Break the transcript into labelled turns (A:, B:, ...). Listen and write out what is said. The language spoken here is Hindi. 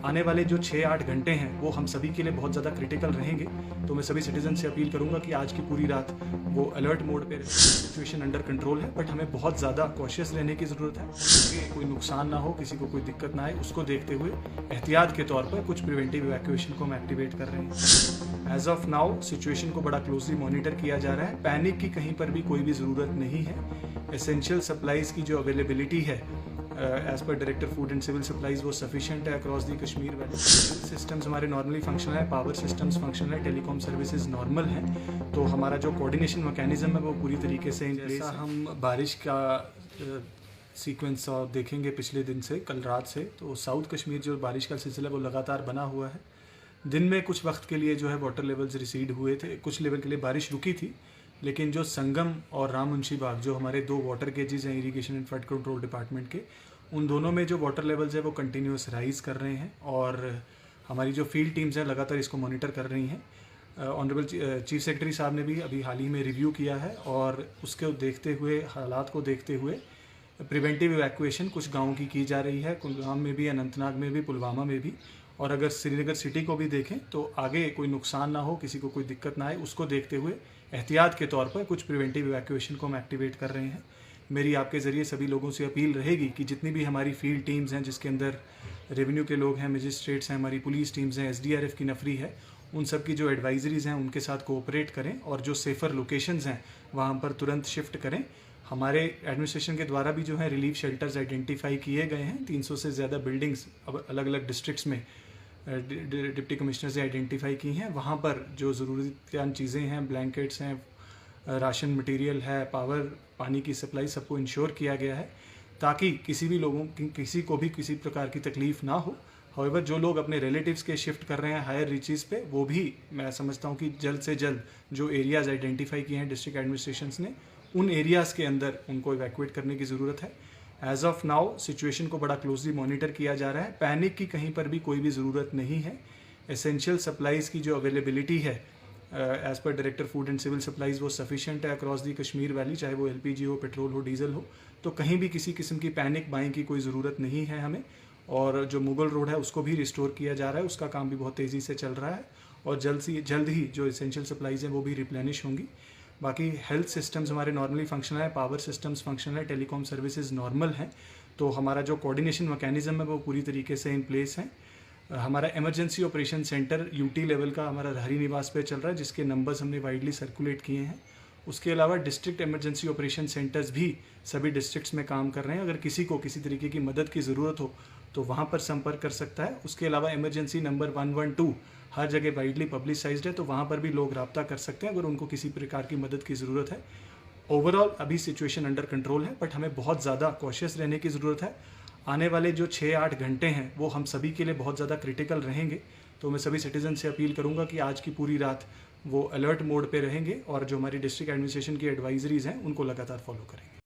A: आने वाले जो 6-8 घंटे हैं वो हम सभी के लिए बहुत ज़्यादा क्रिटिकल रहेंगे। तो मैं सभी सिटीजन से अपील करूंगा कि आज की पूरी रात वो अलर्ट मोड पे रहे। सिचुएशन अंडर कंट्रोल है, बट हमें बहुत ज़्यादा कॉशियस रहने की ज़रूरत है कि कोई नुकसान ना हो, किसी को कोई दिक्कत ना आए। उसको देखते हुए एहतियात के तौर पर कुछ प्रिवेंटिव इवैक्यूएशन को हम एक्टिवेट कर रहे हैं। एज ऑफ नाउ सिचुएशन को बड़ा क्लोजली मॉनिटर किया जा रहा है। पैनिक की कहीं पर भी कोई भी ज़रूरत नहीं है। एसेंशियल सप्लाईज की जो अवेलेबिलिटी है as per director food and civil supplies वो सफिशिएंट है across the Kashmir valley. Systems हमारे नॉर्मली फंक्शनल है, पावर सिस्टम्स फंक्शनल है, टेलीकॉम सर्विसेज नॉर्मल है। तो हमारा जो कोऑर्डिनेशन मैकेनिज्म है वो पूरी तरीके से इन प्लेस है। हम बारिश का सीक्वेंस देखेंगे पिछले दिन से, कल रात से, तो साउथ कश्मीर जो बारिश का सिलसिला वो लगातार बना हुआ है। दिन में कुछ वक्त के लिए जो है वाटर लेवल्स रिसीड हुए थे, कुछ लेवल के लिए बारिश रुकी थी, लेकिन जो संगम और राममुंशी बाग जो हमारे दो वाटर गेजेस हैं irrigation and flood control department के, उन दोनों में जो वाटर लेवल्स है वो कंटिन्यूस राइज कर रहे हैं और हमारी जो फील्ड टीम्स हैं लगातार इसको मॉनिटर कर रही हैं। ऑनरेबल चीफ सेक्रेटरी साहब ने भी अभी हाल ही में रिव्यू किया है और उसके देखते हुए, हालात को देखते हुए प्रिवेंटिव इवैक्यूएशन कुछ गाँव की जा रही है, कुलगाम में भी, अनंतनाग में भी, पुलवामा में भी। और अगर श्रीनगर सिटी को भी देखें तो आगे कोई नुकसान ना हो, किसी को कोई दिक्कत ना आए, उसको देखते हुए एहतियात के तौर पर कुछ प्रिवेंटिव इवैक्यूएशन को हम एक्टिवेट कर रहे हैं। मेरी आपके ज़रिए सभी लोगों से अपील रहेगी कि जितनी भी हमारी फील्ड टीम्स हैं, जिसके अंदर रेवेन्यू के लोग हैं, मजिस्ट्रेट्स हैं, हमारी पुलिस टीम्स हैं, SDRF की नफरी है, उन सब की जो एडवाइजरीज़ हैं उनके साथ कोऑपरेट करें और जो सेफ़र लोकेशंस हैं वहाँ पर तुरंत शिफ्ट करें। हमारे एडमिनिस्ट्रेशन के द्वारा भी जो है रिलीफ शेल्टर्स आइडेंटिफाई किए गए हैं। 300 से ज़्यादा बिल्डिंग्स अब अलग अलग डिस्ट्रिक्ट्स में डिप्टी कमिश्नर से आइडेंटिफाई की हैं। वहाँ पर जो ज़रूरतमंद चीज़ें हैं, ब्लैंकेट्स हैं, राशन मटेरियल है, पावर, पानी की सप्लाई, सबको इंश्योर किया गया है ताकि किसी भी लोगों की, किसी को भी किसी प्रकार की तकलीफ ना हो। हाउएवर जो लोग अपने रिलेटिव्स के शिफ्ट कर रहे हैं हायर रीचेस पे, वो भी मैं समझता हूँ कि जल्द से जल्द जो एरियाज़ आइडेंटिफाई किए हैं डिस्ट्रिक्ट एडमिनिस्ट्रेशंस ने, उन एरियाज़ के अंदर उनको इवैक्यूएट करने की ज़रूरत है। एज ऑफ नाउ सिचुएशन को बड़ा क्लोजली मॉनिटर किया जा रहा है। पैनिक की कहीं पर भी कोई भी ज़रूरत नहीं है। एसेंशियल सप्लाईज़ की जो अवेलेबिलिटी है as per director food and civil supplies वो सफिशिएंट है अक्रॉस दी कश्मीर वैली, चाहे वो LPG हो, पेट्रोल हो, डीजल हो। तो कहीं भी किसी किस्म की पैनिक बाइंग की कोई ज़रूरत नहीं है हमें। और जो मुगल रोड है उसको भी रिस्टोर किया जा रहा है, उसका काम भी बहुत तेज़ी से चल रहा है और जल्द ही जो एसेंशियल सप्लाईज हैं वो भी रिप्लेनिश होंगी। बाकी हेल्थ सिस्टम्स हमारे नॉर्मली फंक्शनल है, पावर सिस्टम्स फंक्शनल है, टेलीकॉम सर्विसेज नॉर्मल हैं। तो हमारा जो कोऑर्डिनेशन मैकेनिज्म है वो पूरी तरीके से इन प्लेस है। हमारा emergency operation centre UT level का हमारा हरी निवास पे चल रहा है, जिसके नंबर्स हमने वाइडली सर्कुलेट किए हैं। उसके अलावा डिस्ट्रिक्ट इमरजेंसी ऑपरेशन सेंटर्स भी सभी डिस्ट्रिक्ट्स में काम कर रहे हैं। अगर किसी को किसी तरीके की मदद की ज़रूरत हो तो वहाँ पर संपर्क कर सकता है। उसके अलावा इमरजेंसी नंबर 112 हर जगह वाइडली पब्लिसाइज्ड है, तो वहाँ पर भी लोग रब्ता कर सकते हैं अगर उनको किसी प्रकार की मदद की ज़रूरत है। ओवरऑल अभी सिचुएशन अंडर कंट्रोल है, बट हमें बहुत ज़्यादा कॉशियस रहने की ज़रूरत है। आने वाले जो 6-8 घंटे हैं वो हम सभी के लिए बहुत ज़्यादा क्रिटिकल रहेंगे। तो मैं सभी सिटीजन से अपील करूंगा कि आज की पूरी रात वो अलर्ट मोड पे रहेंगे और जो हमारी डिस्ट्रिक्ट एडमिनिस्ट्रेशन की एडवाइजरीज़ हैं उनको लगातार फॉलो करेंगे।